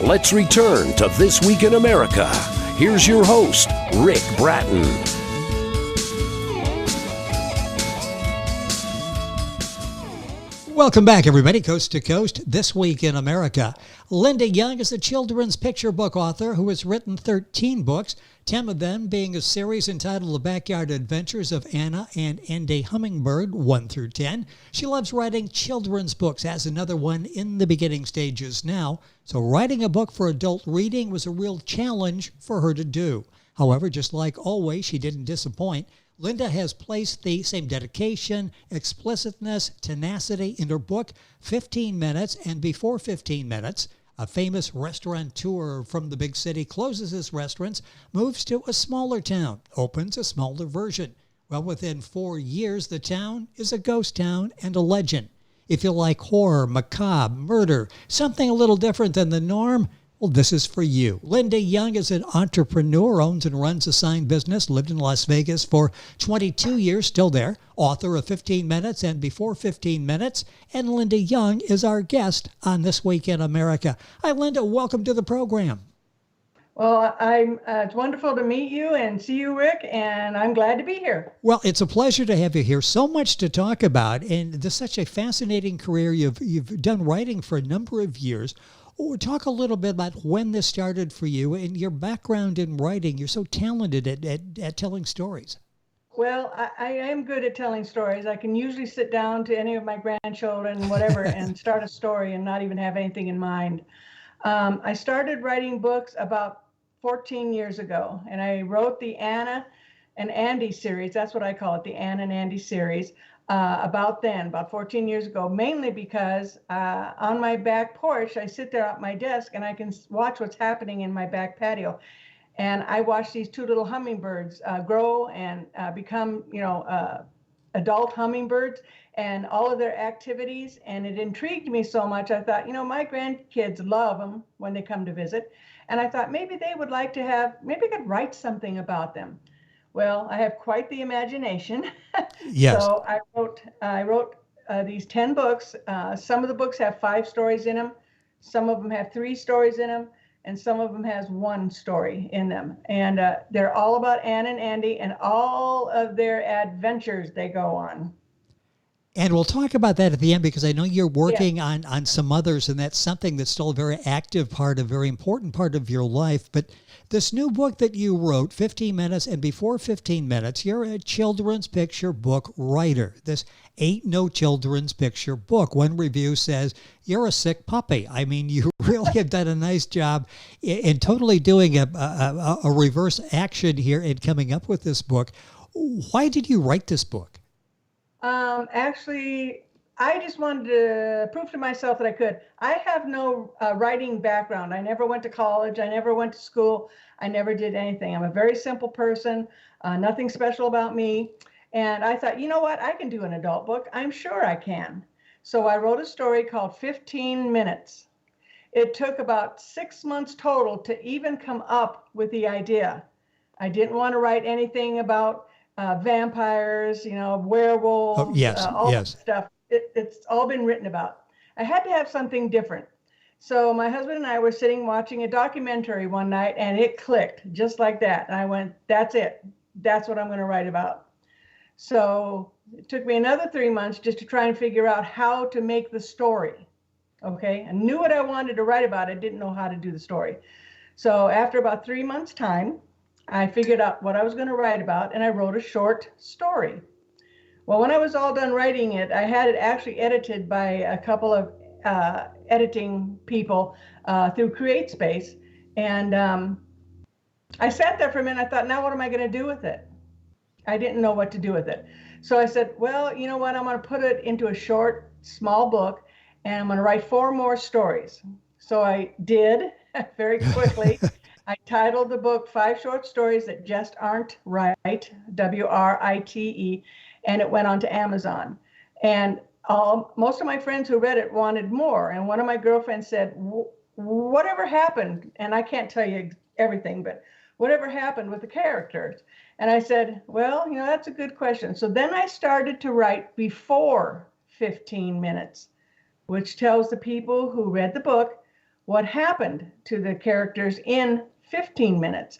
Let's return to This Week in America. Here's your host, Rick Bratton. Welcome back, everybody, coast to coast, This Week in America. Linda Young is a children's picture book author who has written 13 books, 10 of them being a series entitled The Backyard Adventures of Anna and Andy Hummingbird, 1 through 10. She loves writing children's books, has another one in the beginning stages now. So writing a book for adult reading was a real challenge for her to do. However, just like always, she didn't disappoint. Linda has placed the same dedication, explicitness, tenacity in her book, 15 Minutes and Before 15 Minutes. A famous restaurateur from the big city closes his restaurants, moves to a smaller town, opens a smaller version. Well, within 4 years, the town is a ghost town and a legend. If you like horror, macabre, murder, something a little different than the norm, well, this is for you. Linda Young is an entrepreneur, owns and runs a sign business, lived in Las Vegas for 22 years, still there, author of 15 Minutes and Before 15 Minutes, and Linda Young is our guest on This Week in America. Hi, Linda. Welcome to the program. Well, it's wonderful to meet you and see you, Rick, and I'm glad to be here. Well, it's a pleasure to have you here. So much to talk about, and this is such a fascinating career. You've done writing for a number of years. Talk a little bit about when this started for you and your background in writing. You're so talented at telling stories. Well, I am good at telling stories. I can usually sit down to any of my grandchildren, whatever, and start a story and not even have anything in mind. I started writing books about 14 years ago, and I wrote the Anna and Andy series. That's what I call it, the Anna and Andy series. About 14 years ago, mainly because on my back porch, I sit there at my desk and I can watch what's happening in my back patio. And I watch these two little hummingbirds grow and become, adult hummingbirds and all of their activities. And it intrigued me so much. I thought, my grandkids love them when they come to visit. And I thought maybe they would like to maybe I could write something about them. Well, I have quite the imagination. Yes. So I wrote these 10 books. Some of the books have 5 stories in them. Some of them have 3 stories in them. And some of them has 1 story in them. And they're all about Ann and Andy and all of their adventures they go on. And we'll talk about that at the end because I know you're working on some others, and that's something that's still a very active part, a very important part of your life. But this new book that you wrote, 15 Minutes and Before 15 Minutes, you're a children's picture book writer. This ain't no children's picture book. One review says, you're a sick puppy. I mean, you really have done a nice job in totally doing a reverse action here in coming up with this book. Why did you write this book? Actually, I just wanted to prove to myself that I could. I have no writing background. I never went to college. I never went to school. I never did anything. I'm a very simple person, nothing special about me. And I thought, you know what? I can do an adult book. I'm sure I can. So I wrote a story called 15 Minutes. It took about 6 months total to even come up with the idea. I didn't want to write anything about vampires, werewolves, all that stuff. It's all been written about. I had to have something different. So my husband and I were sitting watching a documentary one night and it clicked just like that. And I went, that's it. That's what I'm going to write about. So it took me another 3 months just to try and figure out how to make the story. Okay. I knew what I wanted to write about. I didn't know how to do the story. So after about 3 months' time, I figured out what I was going to write about, and I wrote a short story. Well, when I was all done writing it, I had it actually edited by a couple of editing people through CreateSpace. And I sat there for a minute. I thought, now what am I going to do with it? I didn't know what to do with it. So I said, well, you know what? I'm going to put it into a short, small book, and I'm going to write 4 more stories. So I did very quickly. I titled the book 5 Short Stories That Just Aren't Right, WRITE, and it went on to Amazon. And most of my friends who read it wanted more. And one of my girlfriends said, whatever happened, and I can't tell you everything, but whatever happened with the characters? And I said, well, that's a good question. So then I started to write before 15 minutes, which tells the people who read the book what happened to the characters in 15 minutes.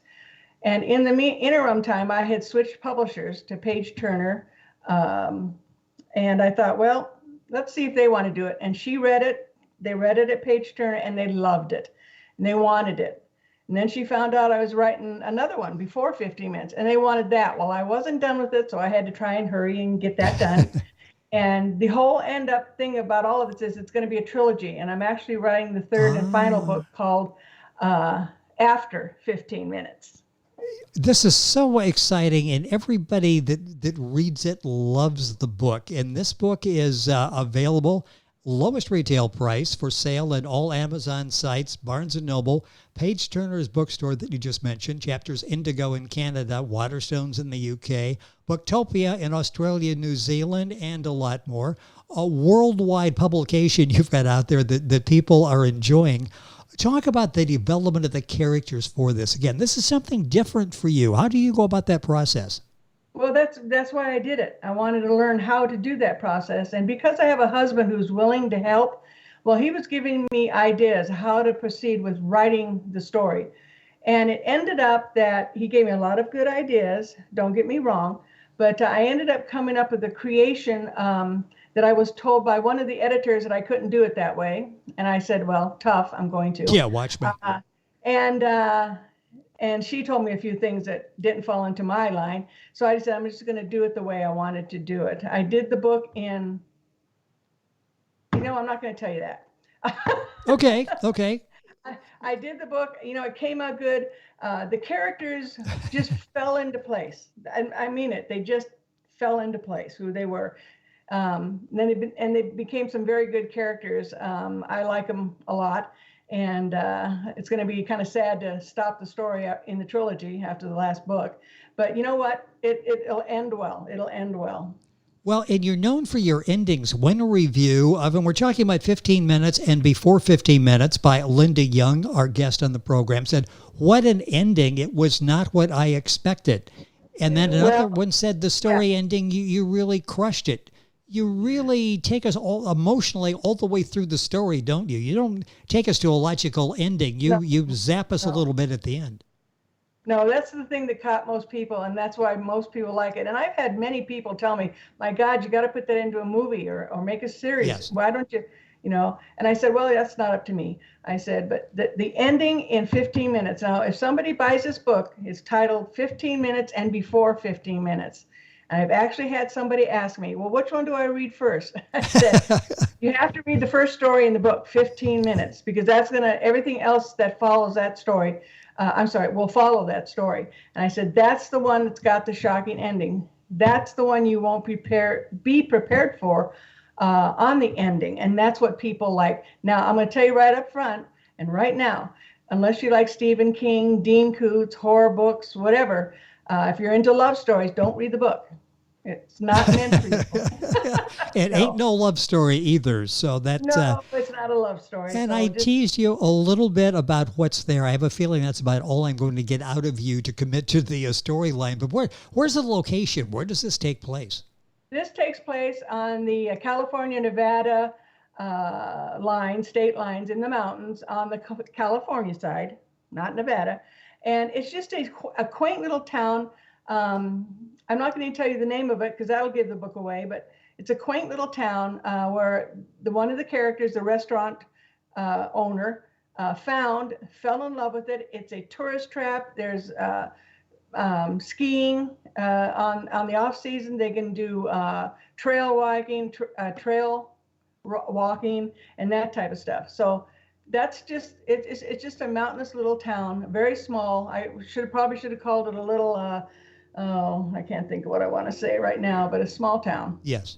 And in the interim time, I had switched publishers to Page Turner. And I thought, well, let's see if they want to do it. And she read it. They read it at Page Turner and they loved it. And they wanted it. And then she found out I was writing another one before 15 minutes and they wanted that. Well, I wasn't done with it, so I had to try and hurry and get that done. And the whole end up thing about all of it is it's going to be a trilogy. And I'm actually writing the third and final book called After 15 Minutes. This is so exciting, and everybody that reads it loves the book. And this book is available, lowest retail price, for sale at all Amazon sites, Barnes & Noble, Page Turner's bookstore that you just mentioned, Chapters Indigo in Canada, Waterstones in the UK, Booktopia in Australia, New Zealand, and a lot more. A worldwide publication you've got out there that people are enjoying. Talk about the development of the characters for this. Again, this is something different for you. How do you go about that process? Well, that's why I did it. I wanted to learn how to do that process. And because I have a husband who's willing to help, well, he was giving me ideas how to proceed with writing the story. And it ended up that he gave me a lot of good ideas, don't get me wrong, but I ended up coming up with a creation that I was told by one of the editors that I couldn't do it that way. And I said, well, tough, I'm going to. Yeah, watch me. And she told me a few things that didn't fall into my line. So I said, I'm just going to do it the way I wanted to do it. I did the book in, I'm not going to tell you that. Okay. I did the book, it came out good. The characters just fell into place. I mean it. They just fell into place, who they were. Then they became some very good characters. I like them a lot. And it's going to be kind of sad to stop the story in the trilogy after the last book. But you know what? It'll end well. It'll end well. Well, and you're known for your endings. One review of, and we're talking about 15 Minutes and Before 15 Minutes by Linda Young, our guest on the program, said, "What an ending. It was not what I expected." And then another one said, the story ending, you really crushed it. You really take us all emotionally all the way through the story, don't you? You don't take us to a logical ending. You zap us a little bit at the end. No, that's the thing that caught most people, and that's why most people like it. And I've had many people tell me, my God, you got to put that into a movie or make a series. Yes. Why don't you, And I said, well, that's not up to me. I said, but the ending in 15 minutes. Now, if somebody buys this book, it's titled 15 Minutes and Before 15 Minutes. And I've actually had somebody ask me, well, which one do I read first? I said, you have to read the first story in the book, 15 Minutes, because that's everything else that follows that story, will follow that story. And I said, that's the one that's got the shocking ending. That's the one you won't be prepared for on the ending. And that's what people like. Now, I'm going to tell you right up front and right now, unless you like Stephen King, Dean Koontz, horror books, whatever, if you're into love stories, don't read the book. It's not meant for you. It ain't no love story either. So that no, it's not a love story. And so I teased you a little bit about what's there. I have a feeling that's about all I'm going to get out of you to commit to the storyline. But where's the location? Where does this take place? This takes place on the California-Nevada state lines in the mountains on the California side, not Nevada. And it's just a quaint little town. I'm not going to tell you the name of it because that'll give the book away, but it's a quaint little town where one of the characters, the restaurant owner, fell in love with it. It's a tourist trap. There's skiing on the off season. They can do trail walking, and that type of stuff. So that's just it's just a mountainous little town, very small. I probably should have called it a little. I can't think of what I want to say right now, but a small town. Yes,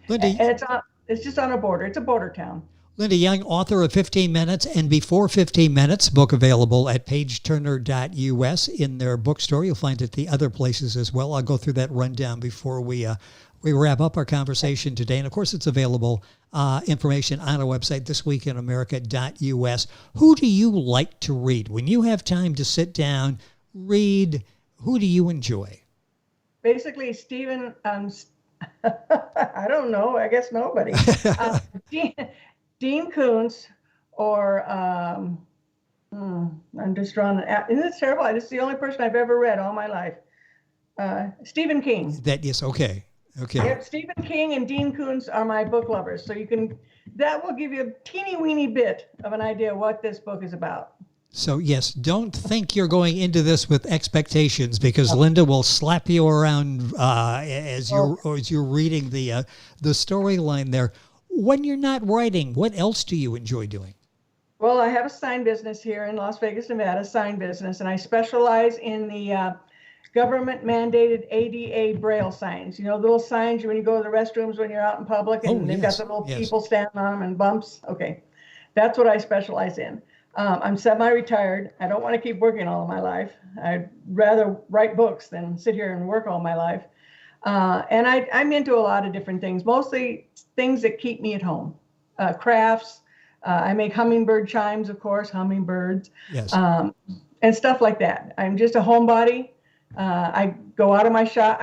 Linda. And it's just on a border. It's a border town. Linda Young, author of 15 Minutes and Before 15 Minutes, book available at pageturner.us in their bookstore. You'll find it the other places as well. I'll go through that rundown before we wrap up our conversation today. And of course, it's available information on our website, thisweekinamerica.us. Who do you like to read? When you have time to sit down, read, who do you enjoy? Basically, Stephen, I don't know. I guess nobody. Dean Koontz or I'm just drawing. Isn't this terrible? This is the only person I've ever read all my life. Stephen King. Yes, okay. Yep, Stephen King and Dean Koontz are my book lovers. So that will give you a teeny weeny bit of an idea what this book is about. So yes, don't think you're going into this with expectations, because Linda will slap you around as you're reading the storyline there. When you're not writing, what else do you enjoy doing? Well, I have a sign business here in Las Vegas, Nevada, sign business, and I specialize in the government mandated ADA Braille signs. You know, little signs when you go to the restrooms when you're out in public, and they've got the little people standing on them and bumps. Okay, that's what I specialize in. I'm semi-retired. I don't want to keep working all of my life. I'd rather write books than sit here and work all my life. And I'm into a lot of different things, mostly things that keep me at home. Crafts. I make hummingbird chimes, of course, hummingbirds, and stuff like that. I'm just a homebody. I go out of my shop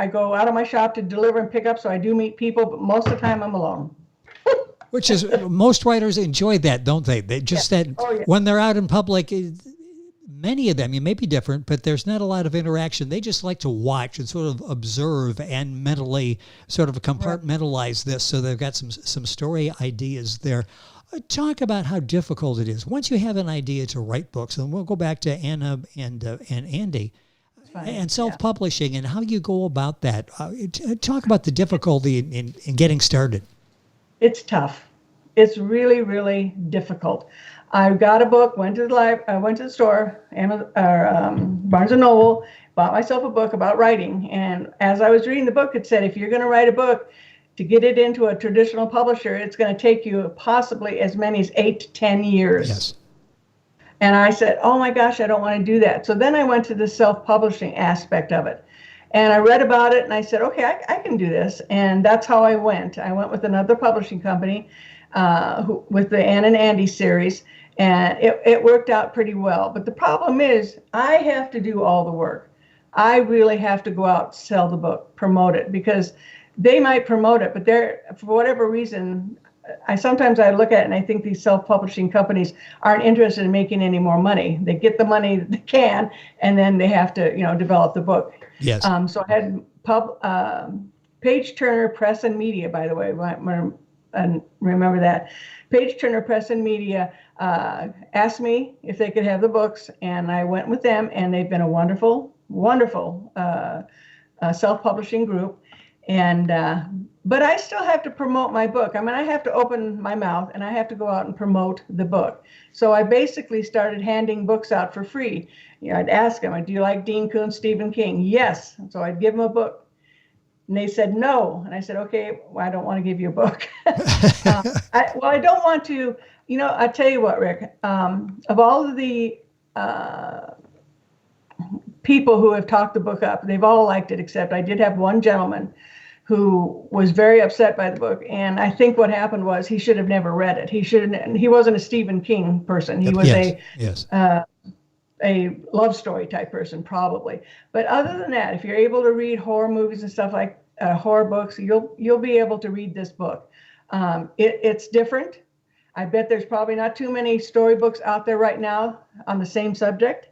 to deliver and pick up, so I do meet people, but most of the time I'm alone. Which is, most writers enjoy that, don't they? They just when they're out in public, many of them, you may be different, but there's not a lot of interaction. They just like to watch and sort of observe and mentally sort of compartmentalize this, so they've got some story ideas there. Talk about how difficult it is once you have an idea to write books, and we'll go back to Anna and Andy and self-publishing and how you go about that. Talk about the difficulty in getting started. It's tough. It's really, really difficult. I got a book, went to the store, Barnes and Noble, bought myself a book about writing. And as I was reading the book, it said, if you're going to write a book, to get it into a traditional publisher, it's going to take you possibly as many as 8 to 10 years. Yes. And I said, oh my gosh, I don't want to do that. So then I went to the self-publishing aspect of it. And I read about it and I said, okay, I can do this. And that's how I went. I went with another publishing company with the Ann and Andy series. And it worked out pretty well. But the problem is I have to do all the work. I really have to go out, sell the book, promote it, because they might promote it, but for whatever reason, sometimes I look at it and I think these self-publishing companies aren't interested in making any more money. They get the money they can, and then they have to, develop the book. Yes. So I had Page Turner Press and Media, by the way, and remember that. Page Turner Press and Media asked me if they could have the books, and I went with them, and they've been a wonderful, wonderful self-publishing group. And but I still have to promote my book. I mean, I have to open my mouth and I have to go out and promote the book. So I basically started handing books out for free. I'd ask them, do you like Dean Koontz, Stephen King? Yes. So I'd give them a book. And they said no. And I said, okay, well, I don't want to give you a book. I don't want to, I tell you what, Rick, of all of the people who have talked the book up, they've all liked it, except I did have one gentleman who was very upset by the book. And I think what happened was he should have never read it. He wasn't a Stephen King person. He was a love story type person, probably. But other than that, if you're able to read horror movies and stuff like horror books, you'll be able to read this book. It's different. I bet there's probably not too many storybooks out there right now on the same subject.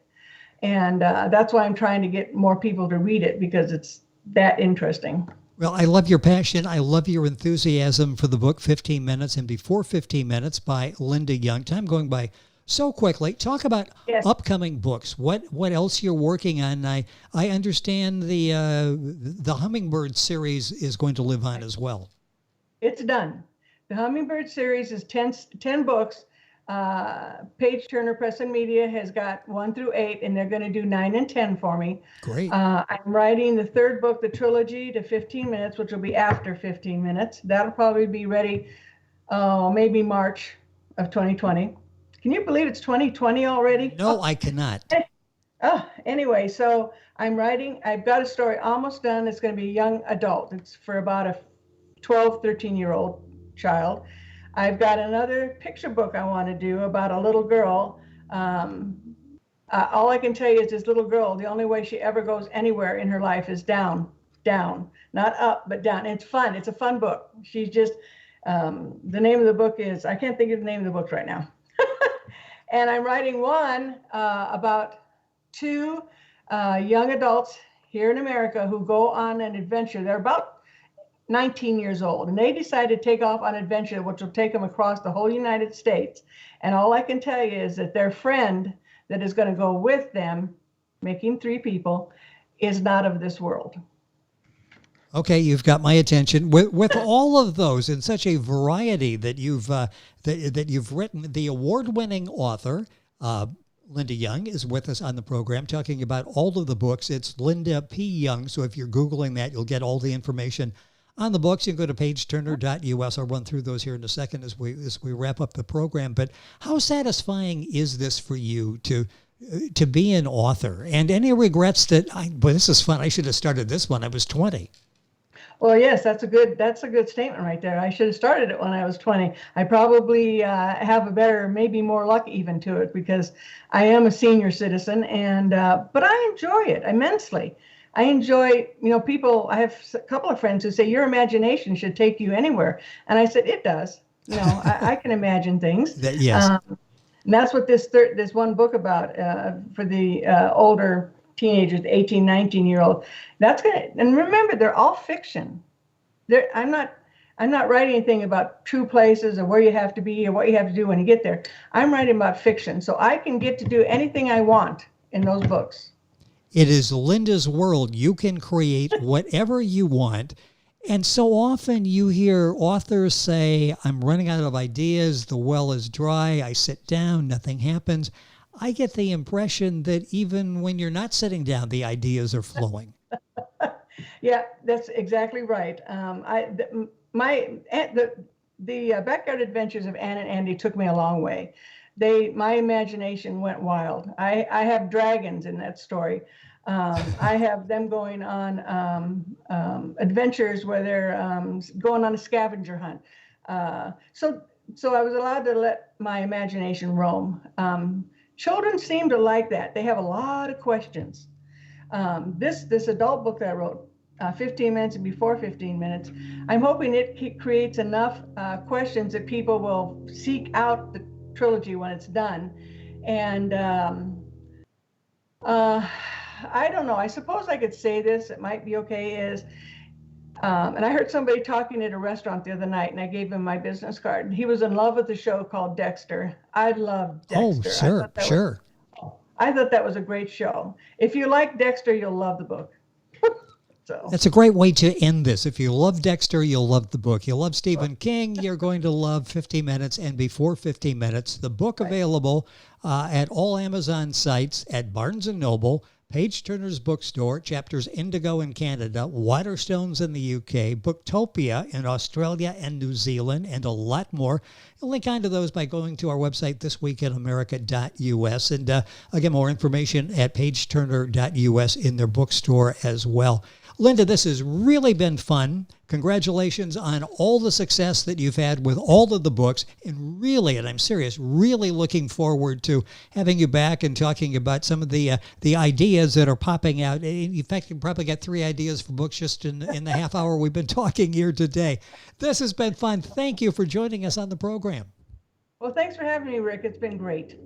And that's why I'm trying to get more people to read it, because it's that interesting. Well, I love your passion. I love your enthusiasm for the book 15 Minutes and Before 15 Minutes by Linda Young. Time going by so quickly. Talk about upcoming books. What else you're working on? I understand the Hummingbird series is going to live on as well. It's done. The Hummingbird series is 10 books. Page Turner Press and Media has got 1 through 8, and they're going to do 9 and 10 for me. Great. I'm writing the third book, the trilogy, to 15 minutes, which will be after 15 minutes. That'll probably be ready, maybe March of 2020. Can you believe it's 2020 already? No, I cannot. Anyway, so I'm writing. I've got a story almost done. It's going to be a young adult. It's for about a 12, 13-year-old child. I've got another picture book I want to do about a little girl. All I can tell you is this little girl, the only way she ever goes anywhere in her life is down, not up, but down. And it's fun. It's a fun book. She's just, the name of the book is, I can't think of the name of the book right now. And I'm writing one about two young adults here in America who go on an adventure. They're about 19 years old, and they decide to take off on an adventure which will take them across the whole United States. And all I can tell you is that their friend that is going to go with them, making 3 people, is not of this world. Okay, you've got my attention. With all of those and such a variety that you've written, the award-winning author Linda Young is with us on the program talking about all of the books. It's Linda P. Young, so if you're Googling that, you'll get all the information on the books. You can go to pageturner.us. I'll run through those here in a second as we wrap up the program. But how satisfying is this for you to be an author? And any regrets that, boy, this is fun. I should have started this when I was 20. Well, yes, that's a good statement right there. I should have started it when I was 20. I probably have a better, maybe more luck even to it, because I am a senior citizen, and but I enjoy it immensely. I enjoy, people. I have a couple of friends who say your imagination should take you anywhere, and I said it does. I can imagine things. Yes. And that's what this one book about for the older teenagers, 18, 19-year-old. That's gonna, and remember, they're all fiction. I'm not writing anything about true places or where you have to be or what you have to do when you get there. I'm writing about fiction, so I can get to do anything I want in those books. It is Linda's world. You can create whatever you want. And so often you hear authors say, I'm running out of ideas, the well is dry, I sit down, nothing happens. I get the impression that even when you're not sitting down, the ideas are flowing. Yeah, that's exactly right. The Backyard Adventures of Ann and Andy took me a long way. My imagination went wild. I have dragons in that story. I have them going on adventures where they're going on a scavenger hunt. So I was allowed to let my imagination roam. Children seem to like that. They have a lot of questions. This adult book that I wrote, 15 minutes and before 15 minutes, I'm hoping it creates enough questions that people will seek out the trilogy when it's done. And I don't know, I suppose I could say this, it might be okay, and I heard somebody talking at a restaurant the other night, and I gave him my business card. And he was in love with a show called Dexter. I love Dexter. Oh, sure. I thought that was a great show. If you like Dexter, you'll love the book. So that's a great way to end this. If you love Dexter, you'll love the book. You love Stephen King, you're going to love 15 Minutes and Before 15 Minutes. The book available at all Amazon sites, at Barnes & Noble, Page Turner's Bookstore, Chapters Indigo in Canada, Waterstones in the UK, Booktopia in Australia and New Zealand, and a lot more. You'll link onto those by going to our website, thisweekinamerica.us. And again, more information at pageturner.us in their bookstore as well. Linda, this has really been fun. Congratulations on all the success that you've had with all of the books. And really, and I'm serious, really looking forward to having you back and talking about some of the ideas that are popping out. In fact, you probably got 3 ideas for books just in the half hour we've been talking here today. This has been fun. Thank you for joining us on the program. Well, thanks for having me, Rick. It's been great.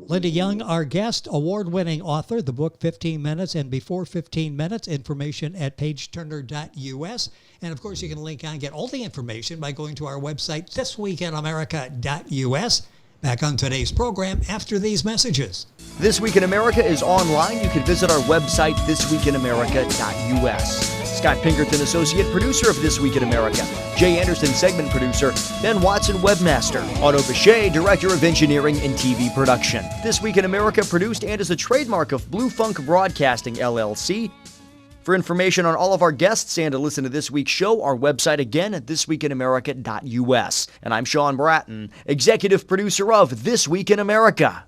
Linda Young, our guest, award-winning author, the book 15 Minutes and Before 15 Minutes, information at pageturner.us. And of course, you can link on, get all the information by going to our website, thisweekinamerica.us. Back on today's program after these messages. This Week in America is online. You can visit our website, thisweekinamerica.us. Scott Pinkerton, associate producer of This Week in America. Jay Anderson, segment producer. Ben Watson, webmaster. Otto Bechet, director of engineering and TV production. This Week in America produced and is a trademark of Blue Funk Broadcasting, LLC. For information on all of our guests and to listen to this week's show, our website again at thisweekinamerica.us. And I'm Sean Bratton, executive producer of This Week in America.